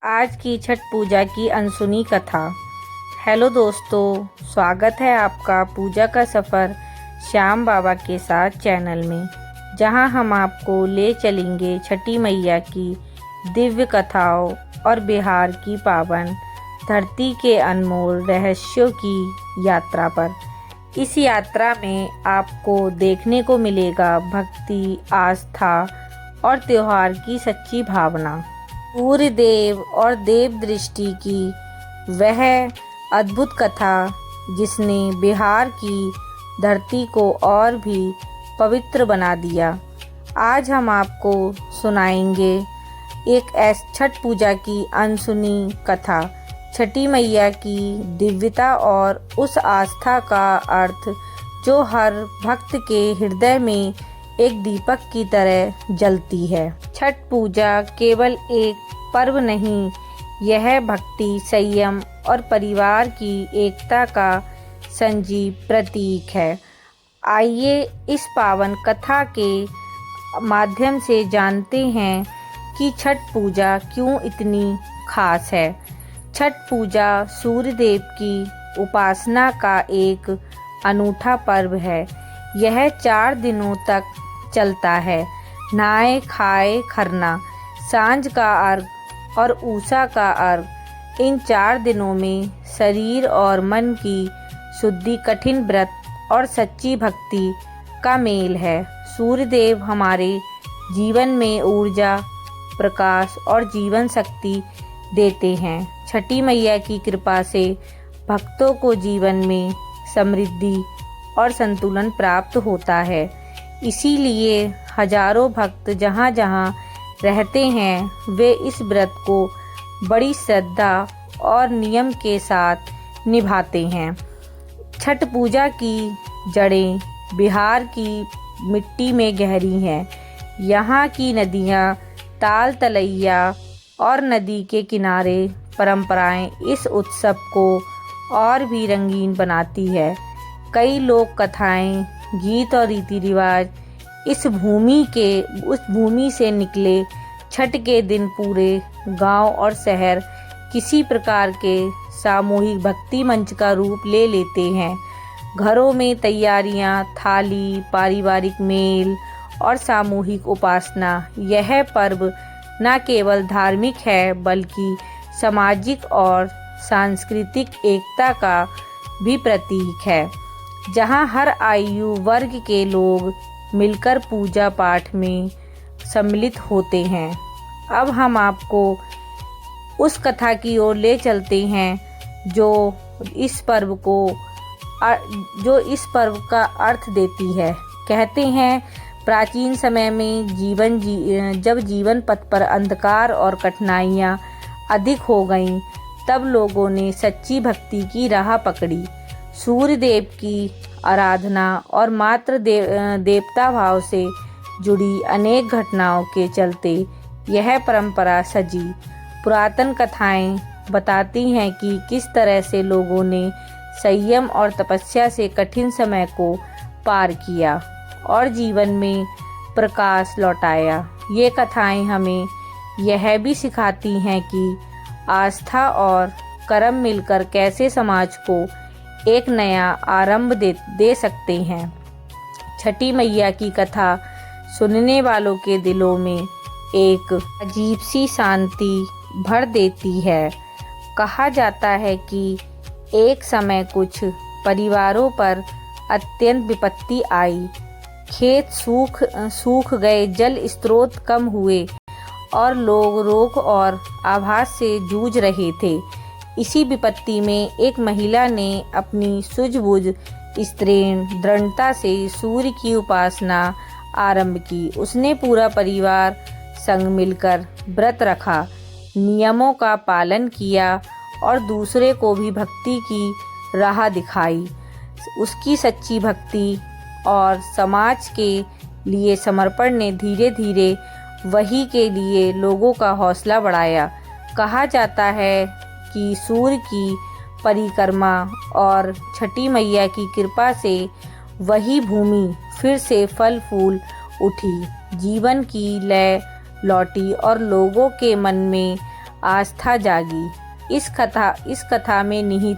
आज की छठ पूजा की अनसुनी कथा। हेलो दोस्तों, स्वागत है आपका पूजा का सफ़र श्याम बाबा के साथ चैनल में, जहां हम आपको ले चलेंगे छठी मैया की दिव्य कथाओं और बिहार की पावन धरती के अनमोल रहस्यों की यात्रा पर। इस यात्रा में आपको देखने को मिलेगा भक्ति, आस्था और त्योहार की सच्ची भावना, सूर्य देव और देव दृष्टि की वह अद्भुत कथा जिसने बिहार की धरती को और भी पवित्र बना दिया। आज हम आपको सुनाएंगे एक छठ पूजा की अनसुनी कथा, छठी मैया की दिव्यता और उस आस्था का अर्थ जो हर भक्त के हृदय में एक दीपक की तरह जलती है। छठ पूजा केवल एक पर्व नहीं, यह भक्ति, संयम और परिवार की एकता का सजीव प्रतीक है। आइए इस पावन कथा के माध्यम से जानते हैं कि छठ पूजा क्यों इतनी खास है। छठ पूजा सूर्य देव की उपासना का एक अनूठा पर्व है। यह 4 दिनों तक चलता है। नहाए खाए खरना, सांझ का अर्घ और उषा का अर्घ। इन 4 दिनों में शरीर और मन की शुद्धि, कठिन व्रत और सच्ची भक्ति का मेल है। सूर्य देव हमारे जीवन में ऊर्जा, प्रकाश और जीवन शक्ति देते हैं। छठी मैया की कृपा से भक्तों को जीवन में समृद्धि और संतुलन प्राप्त होता है। इसीलिए हजारों भक्त जहाँ जहाँ रहते हैं वे इस व्रत को बड़ी श्रद्धा और नियम के साथ निभाते हैं। छठ पूजा की जड़ें बिहार की मिट्टी में गहरी हैं। यहाँ की नदियाँ, ताल तलैया और नदी के किनारे परंपराएं इस उत्सव को और भी रंगीन बनाती है। कई लोक कथाएं, गीत और रीति रिवाज उस भूमि से निकले। छठ के दिन पूरे गांव और शहर किसी प्रकार के सामूहिक भक्ति मंच का रूप ले लेते हैं। घरों में तैयारियां, थाली, पारिवारिक मेल और सामूहिक उपासना। यह पर्व न केवल धार्मिक है बल्कि सामाजिक और सांस्कृतिक एकता का भी प्रतीक है, जहां हर आयु वर्ग के लोग मिलकर पूजा पाठ में सम्मिलित होते हैं। अब हम आपको उस कथा की ओर ले चलते हैं जो इस पर्व का अर्थ देती है। कहते हैं प्राचीन समय में जब जीवन पथ पर अंधकार और कठिनाइयाँ अधिक हो गईं, तब लोगों ने सच्ची भक्ति की राह पकड़ी। सूर्य देव की आराधना और मात्र देवता भाव से जुड़ी अनेक घटनाओं के चलते यह परंपरा सजी। पुरातन कथाएं बताती हैं कि किस तरह से लोगों ने संयम और तपस्या से कठिन समय को पार किया और जीवन में प्रकाश लौटाया। ये कथाएं हमें यह भी सिखाती हैं कि आस्था और कर्म मिलकर कैसे समाज को एक नया आरंभ दे सकते हैं। छठी मैया की कथा सुनने वालों के दिलों में एक अजीब सी शांति भर देती है। कहा जाता है कि एक समय कुछ परिवारों पर अत्यंत विपत्ति आई। खेत सूख गए, जल स्रोत कम हुए और लोग रोग और आभास से जूझ रहे थे। इसी विपत्ति में एक महिला ने अपनी सूझबूझ स्त्रीण दृढ़ता से सूर्य की उपासना आरंभ की। उसने पूरा परिवार संग मिलकर व्रत रखा, नियमों का पालन किया और दूसरे को भी भक्ति की राह दिखाई। उसकी सच्ची भक्ति और समाज के लिए समर्पण ने धीरे धीरे वही के लिए लोगों का हौसला बढ़ाया। कहा जाता है कि सूर्य की परिक्रमा और छठी मैया की कृपा से वही भूमि फिर से फल फूल उठी, जीवन की लय लौटी और लोगों के मन में आस्था जागी। इस कथा में निहित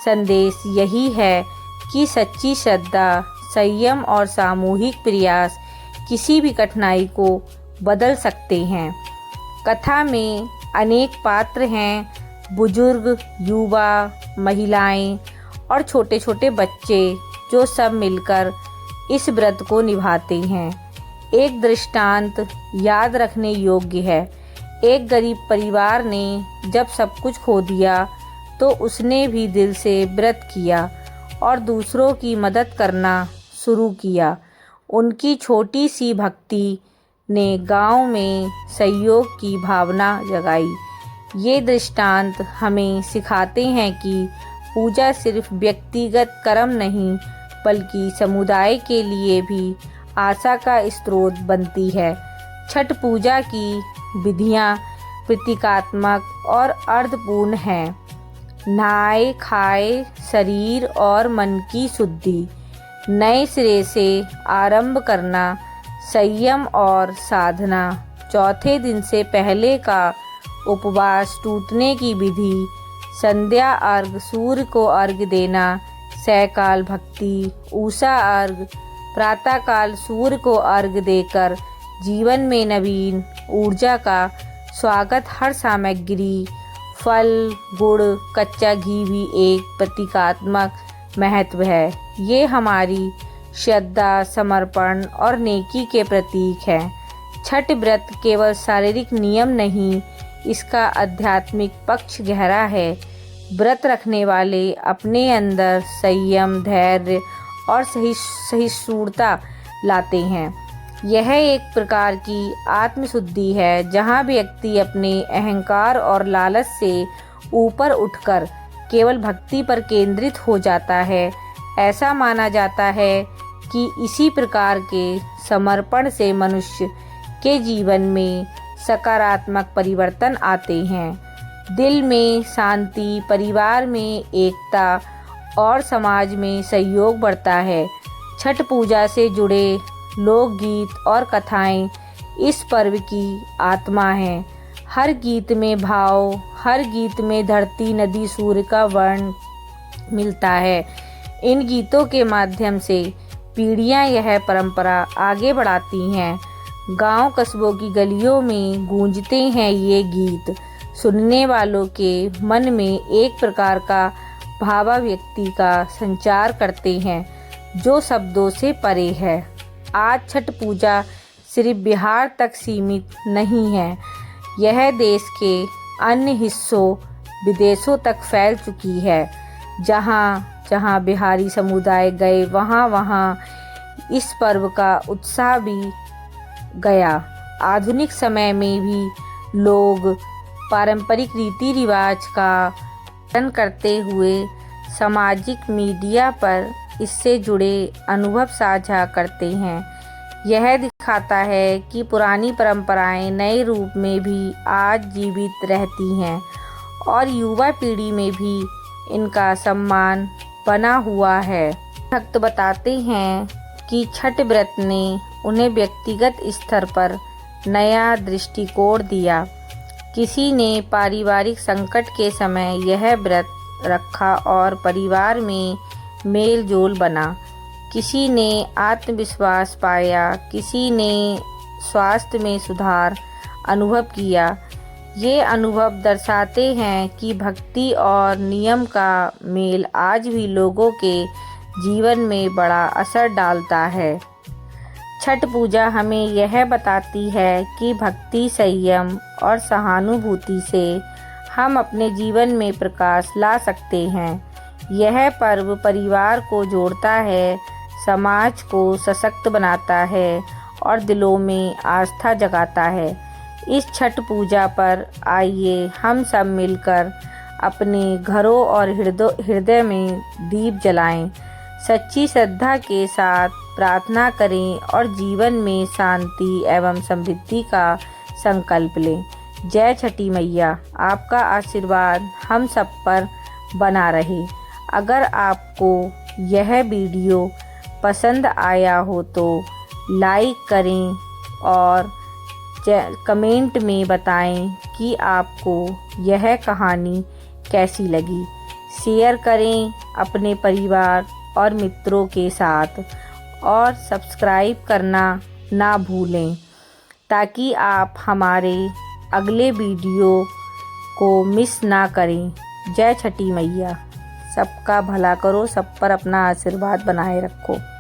संदेश यही है कि सच्ची श्रद्धा, संयम और सामूहिक प्रयास किसी भी कठिनाई को बदल सकते हैं। कथा में अनेक पात्र हैं, बुजुर्ग, युवा, महिलाएं और छोटे छोटे बच्चे, जो सब मिलकर इस व्रत को निभाते हैं। एक दृष्टांत याद रखने योग्य है। एक गरीब परिवार ने जब सब कुछ खो दिया तो उसने भी दिल से व्रत किया और दूसरों की मदद करना शुरू किया। उनकी छोटी सी भक्ति ने गांव में सहयोग की भावना जगाई। ये दृष्टांत हमें सिखाते हैं कि पूजा सिर्फ व्यक्तिगत कर्म नहीं, बल्कि समुदाय के लिए भी आशा का स्रोत बनती है। छठ पूजा की विधियाँ प्रतीकात्मक और अर्थपूर्ण हैं। नहाए खाए शरीर और मन की शुद्धि, नए सिरे से आरंभ करना, संयम और साधना, चौथे दिन से पहले का उपवास टूटने की विधि, संध्या अर्घ, सूर्य को अर्घ देना, सायंकाल भक्ति, उषा अर्घ, प्रातःकाल सूर्य को अर्घ देकर जीवन में नवीन ऊर्जा का स्वागत। हर सामग्री, फल, गुड़, कच्चा घी भी एक प्रतीकात्मक महत्व है। ये हमारी श्रद्धा, समर्पण और नेकी के प्रतीक हैं। छठ व्रत केवल शारीरिक नियम नहीं, इसका आध्यात्मिक पक्ष गहरा है। व्रत रखने वाले अपने अंदर संयम, धैर्य और सहिष्णुता लाते हैं। यह एक प्रकार की आत्मशुद्धि है, जहाँ व्यक्ति अपने अहंकार और लालच से ऊपर उठकर केवल भक्ति पर केंद्रित हो जाता है। ऐसा माना जाता है कि इसी प्रकार के समर्पण से मनुष्य के जीवन में सकारात्मक परिवर्तन आते हैं। दिल में शांति, परिवार में एकता और समाज में सहयोग बढ़ता है। छठ पूजा से जुड़े लोकगीत और कथाएं इस पर्व की आत्मा हैं। हर गीत में भाव, हर गीत में धरती, नदी, सूर्य का वर्ण मिलता है। इन गीतों के माध्यम से पीढ़ियां यह परंपरा आगे बढ़ाती हैं। गांव कस्बों की गलियों में गूंजते हैं ये गीत। सुनने वालों के मन में एक प्रकार का भावाव्यक्ति का संचार करते हैं, जो शब्दों से परे है। आज छठ पूजा सिर्फ बिहार तक सीमित नहीं है, यह देश के अन्य हिस्सों, विदेशों तक फैल चुकी है। जहाँ जहाँ बिहारी समुदाय गए, वहाँ इस पर्व का उत्साह भी गया। आधुनिक समय में भी लोग पारंपरिक रीति रिवाज का पालन करते हुए सामाजिक मीडिया पर इससे जुड़े अनुभव साझा करते हैं। यह दिखाता है कि पुरानी परंपराएं नए रूप में भी आज जीवित रहती हैं और युवा पीढ़ी में भी इनका सम्मान बना हुआ है। भक्त बताते हैं कि छठ व्रत ने उन्हें व्यक्तिगत स्तर पर नया दृष्टिकोण दिया। किसी ने पारिवारिक संकट के समय यह व्रत रखा और परिवार में मेल जोल बना। किसी ने आत्मविश्वास पाया, किसी ने स्वास्थ्य में सुधार अनुभव किया। ये अनुभव दर्शाते हैं कि भक्ति और नियम का मेल आज भी लोगों के जीवन में बड़ा असर डालता है। छठ पूजा हमें यह बताती है कि भक्ति, संयम और सहानुभूति से हम अपने जीवन में प्रकाश ला सकते हैं। यह पर्व परिवार को जोड़ता है, समाज को सशक्त बनाता है और दिलों में आस्था जगाता है। इस छठ पूजा पर आइए हम सब मिलकर अपने घरों और हृदय में दीप जलाएं, सच्ची श्रद्धा के साथ प्रार्थना करें और जीवन में शांति एवं समृद्धि का संकल्प लें। जय छठी मैया, आपका आशीर्वाद हम सब पर बना रहे। अगर आपको यह वीडियो पसंद आया हो तो लाइक करें और कमेंट में बताएं कि आपको यह कहानी कैसी लगी। शेयर करें अपने परिवार और मित्रों के साथ और सब्सक्राइब करना ना भूलें ताकि आप हमारे अगले वीडियो को मिस ना करें। जय छठी मैया। सबका भला करो, सब पर अपना आशीर्वाद बनाए रखो।